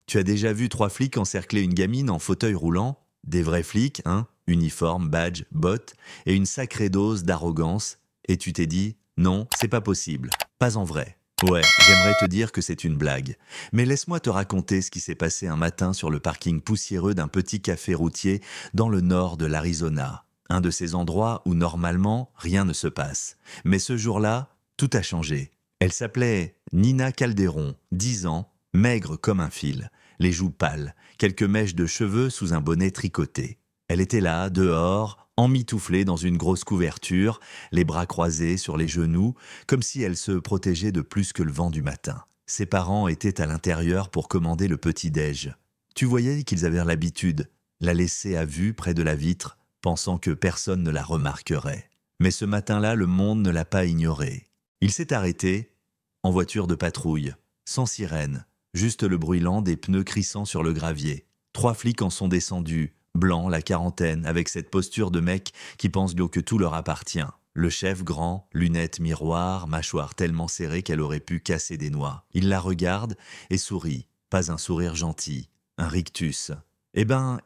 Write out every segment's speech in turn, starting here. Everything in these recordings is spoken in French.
Tu as déjà vu trois flics encercler une gamine en fauteuil roulant? Des vrais flics, hein? Uniforme, badge, bottes, et une sacrée dose d'arrogance. Et tu t'es dit, non, c'est pas possible. Pas en vrai. Ouais, j'aimerais te dire que c'est une blague. Mais laisse-moi te raconter ce qui s'est passé un matin sur le parking poussiéreux d'un petit café routier dans le nord de l'Arizona. Un de ces endroits où normalement rien ne se passe. Mais ce jour-là, tout a changé. Elle s'appelait Nina Calderon, 10 ans, maigre comme un fil, les joues pâles, quelques mèches de cheveux sous un bonnet tricoté. Elle était là, dehors, emmitouflée dans une grosse couverture, les bras croisés sur les genoux, comme si elle se protégeait de plus que le vent du matin. Ses parents étaient à l'intérieur pour commander le petit-déj. Tu voyais qu'ils avaient l'habitude, la laisser à vue près de la vitre, pensant que personne ne la remarquerait. Mais ce matin-là, le monde ne l'a pas ignorée. Il s'est arrêté, en voiture de patrouille, sans sirène, juste le bruit lent des pneus crissant sur le gravier. Trois flics en sont descendus, blancs, la quarantaine, avec cette posture de mecs qui pensent que tout leur appartient. Le chef grand, lunettes miroir, mâchoire tellement serrée qu'elle aurait pu casser des noix. Il la regarde et sourit, pas un sourire gentil, un rictus. Eh ben,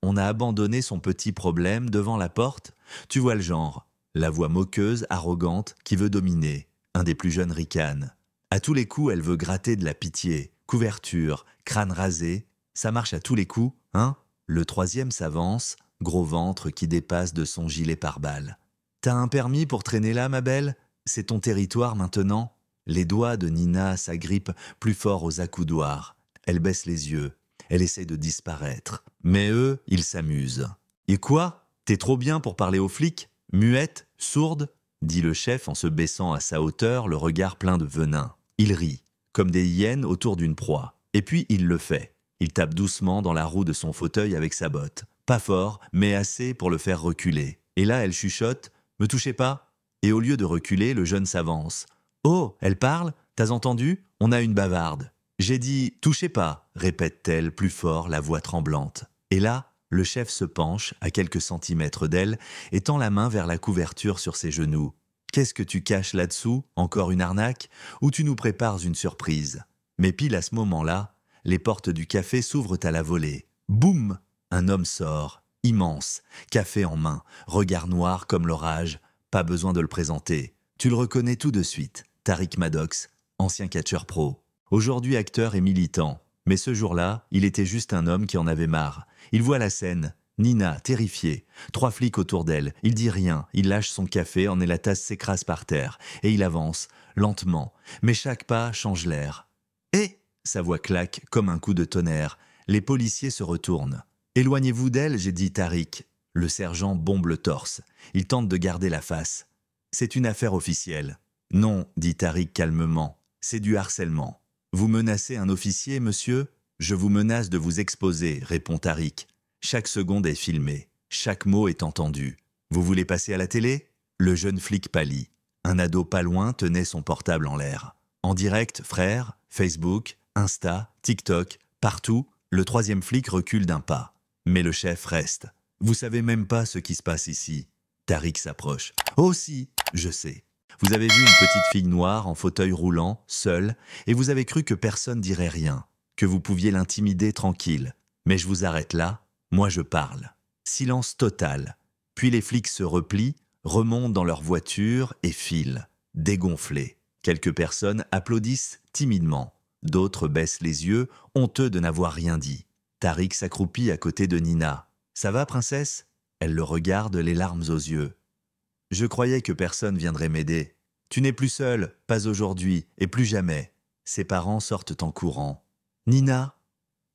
on a abandonné son petit problème devant la porte. Tu vois le genre, la voix moqueuse, arrogante, qui veut dominer. Un des plus jeunes ricane. À tous les coups, elle veut gratter de la pitié. Couverture, crâne rasé, ça marche à tous les coups, hein? Le troisième s'avance, gros ventre qui dépasse de son gilet pare-balles. T'as un permis pour traîner là, ma belle? C'est ton territoire maintenant? Les doigts de Nina s'agrippent plus fort aux accoudoirs. Elle baisse les yeux. Elle essaie de disparaître. Mais eux, ils s'amusent. Et quoi? T'es trop bien pour parler aux flics? Muette? Sourde? Dit le chef en se baissant à sa hauteur, le regard plein de venin. Il rit, comme des hyènes autour d'une proie. Et puis il le fait. Il tape doucement dans la roue de son fauteuil avec sa botte. Pas fort, mais assez pour le faire reculer. Et là, elle chuchote « Me touchez pas ?» Et au lieu de reculer, le jeune s'avance. « Oh, elle parle? T'as entendu? On a une bavarde. » J'ai dit « Touchez pas », répète-t-elle plus fort, la voix tremblante. Et là, le chef se penche, à quelques centimètres d'elle, et tend la main vers la couverture sur ses genoux. Qu'est-ce que tu caches là-dessous? Encore une arnaque? Ou tu nous prépares une surprise? Mais pile à ce moment-là, les portes du café s'ouvrent à la volée. Boum! Un homme sort, immense, café en main, regard noir comme l'orage. Pas besoin de le présenter. Tu le reconnais tout de suite. Tariq Maddox, ancien catcheur pro. Aujourd'hui acteur et militant. Mais ce jour-là, il était juste un homme qui en avait marre. Il voit la scène. Nina, terrifiée. Trois flics autour d'elle. Il dit rien. Il lâche son café, en et la tasse s'écrase par terre. Et il avance, lentement. Mais chaque pas change l'air. Et sa voix claque comme un coup de tonnerre. Les policiers se retournent. Éloignez-vous d'elle, j'ai dit Tariq. Le sergent bombe le torse. Il tente de garder la face. C'est une affaire officielle. Non, dit Tariq calmement. C'est du harcèlement. Vous menacez un officier, monsieur? Je vous menace de vous exposer, répond Tariq. Chaque seconde est filmée. Chaque mot est entendu. Vous voulez passer à la télé? Le jeune flic pâlit. Un ado pas loin tenait son portable en l'air. En direct, frère, Facebook, Insta, TikTok, partout, le troisième flic recule d'un pas. Mais le chef reste. Vous savez même pas ce qui se passe ici. Tariq s'approche. Oh si, je sais. Vous avez vu une petite fille noire en fauteuil roulant, seule, et vous avez cru que personne dirait rien, que vous pouviez l'intimider tranquille. Mais je vous arrête là, moi je parle. Silence total. Puis les flics se replient, remontent dans leur voiture et filent, dégonflés. Quelques personnes applaudissent timidement. D'autres baissent les yeux, honteux de n'avoir rien dit. Tariq s'accroupit à côté de Nina. « Ça va, princesse ?» Elle le regarde, les larmes aux yeux. « Je croyais que personne viendrait m'aider. Tu n'es plus seule, pas aujourd'hui, et plus jamais. » Ses parents sortent en courant. « Nina ?»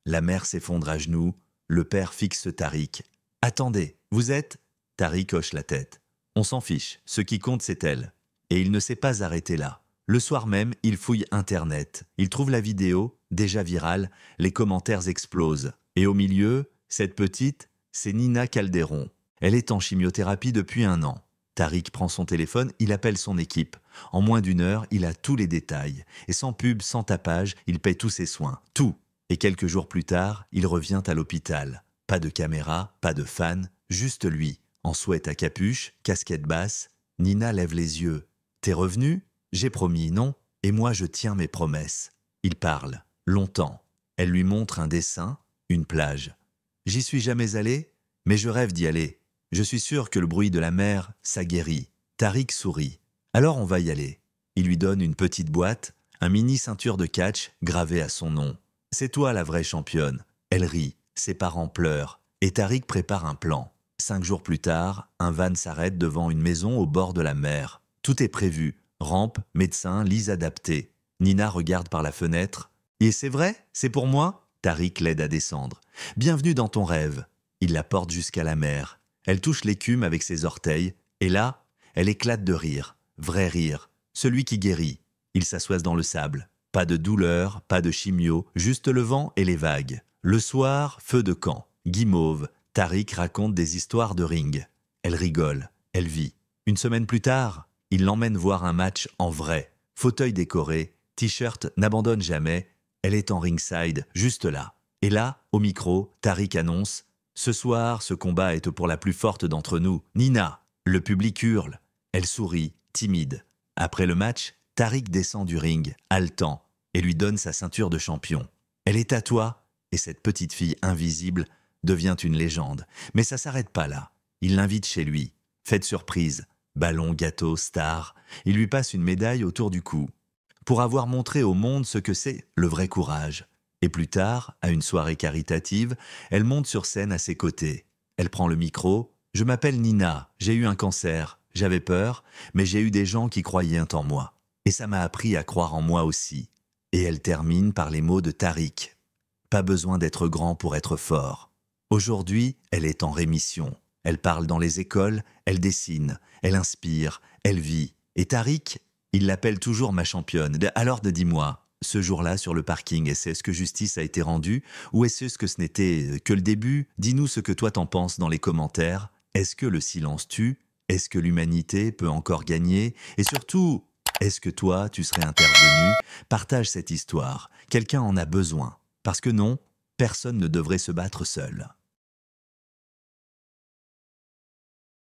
La mère s'effondre à genoux, le père fixe Tariq. « Attendez, vous êtes ?» Tariq hoche la tête. « On s'en fiche, ce qui compte c'est elle. » Et il ne s'est pas arrêté là. Le soir même, il fouille Internet. Il trouve la vidéo, déjà virale, les commentaires explosent. Et au milieu, cette petite, c'est Nina Calderon. Elle est en chimiothérapie depuis 1 an. Tariq prend son téléphone, il appelle son équipe. En moins d'1 heure, il a tous les détails. Et sans pub, sans tapage, il paie tous ses soins. Tout. Et quelques jours plus tard, il revient à l'hôpital. Pas de caméra, pas de fan, juste lui. En sweat à capuche, casquette basse. Nina lève les yeux. « T'es revenu ? J'ai promis, non ? Et moi je tiens mes promesses. » Il parle. Longtemps. Elle lui montre un dessin, une plage. J'y suis jamais allé, mais je rêve d'y aller. Je suis sûr que le bruit de la mer, ça guérit. Tariq sourit. Alors on va y aller. Il lui donne une petite boîte, un mini ceinture de catch gravé à son nom. C'est toi la vraie championne. Elle rit, ses parents pleurent, et Tariq prépare un plan. 5 jours plus tard, un van s'arrête devant une maison au bord de la mer. Tout est prévu. Rampe, médecin, lits adaptés. Nina regarde par la fenêtre. Et c'est vrai? C'est pour moi? Tariq l'aide à descendre. Bienvenue dans ton rêve. Il la porte jusqu'à la mer. Elle touche l'écume avec ses orteils. Et là, elle éclate de rire. Vrai rire. Celui qui guérit. Ils s'assoient dans le sable. Pas de douleur, pas de chimio, juste le vent et les vagues. Le soir, feu de camp. Guimauve. Tariq raconte des histoires de ring. Elle rigole. Elle vit. Une semaine plus tard, il l'emmène voir un match en vrai. Fauteuil décoré, t-shirt n'abandonne jamais. Elle est en ringside, juste là. Et là, au micro, Tariq annonce « Ce soir, ce combat est pour la plus forte d'entre nous, Nina !» Le public hurle. Elle sourit, timide. Après le match, Tariq descend du ring, haletant, et lui donne sa ceinture de champion. Elle est à toi, et cette petite fille invisible devient une légende. Mais ça s'arrête pas là. Il l'invite chez lui. Fête surprise. Ballon, gâteau, star. Il lui passe une médaille autour du cou. Pour avoir montré au monde ce que c'est le vrai courage. Et plus tard, à une soirée caritative, elle monte sur scène à ses côtés. Elle prend le micro. « Je m'appelle Nina, j'ai eu un cancer. J'avais peur, mais j'ai eu des gens qui croyaient en moi. Et ça m'a appris à croire en moi aussi. » Et elle termine par les mots de Tariq. « Pas besoin d'être grand pour être fort. » Aujourd'hui, elle est en rémission. Elle parle dans les écoles, elle dessine, elle inspire, elle vit. Et Tariq, il l'appelle toujours ma championne. Alors dis-moi, ce jour-là sur le parking, est-ce que justice a été rendue ou est-ce que ce n'était que le début? Dis-nous ce que toi t'en penses dans les commentaires. Est-ce que le silence tue? Est-ce que l'humanité peut encore gagner? Et surtout, est-ce que toi, tu serais intervenu? Partage cette histoire. Quelqu'un en a besoin. Parce que non, personne ne devrait se battre seul.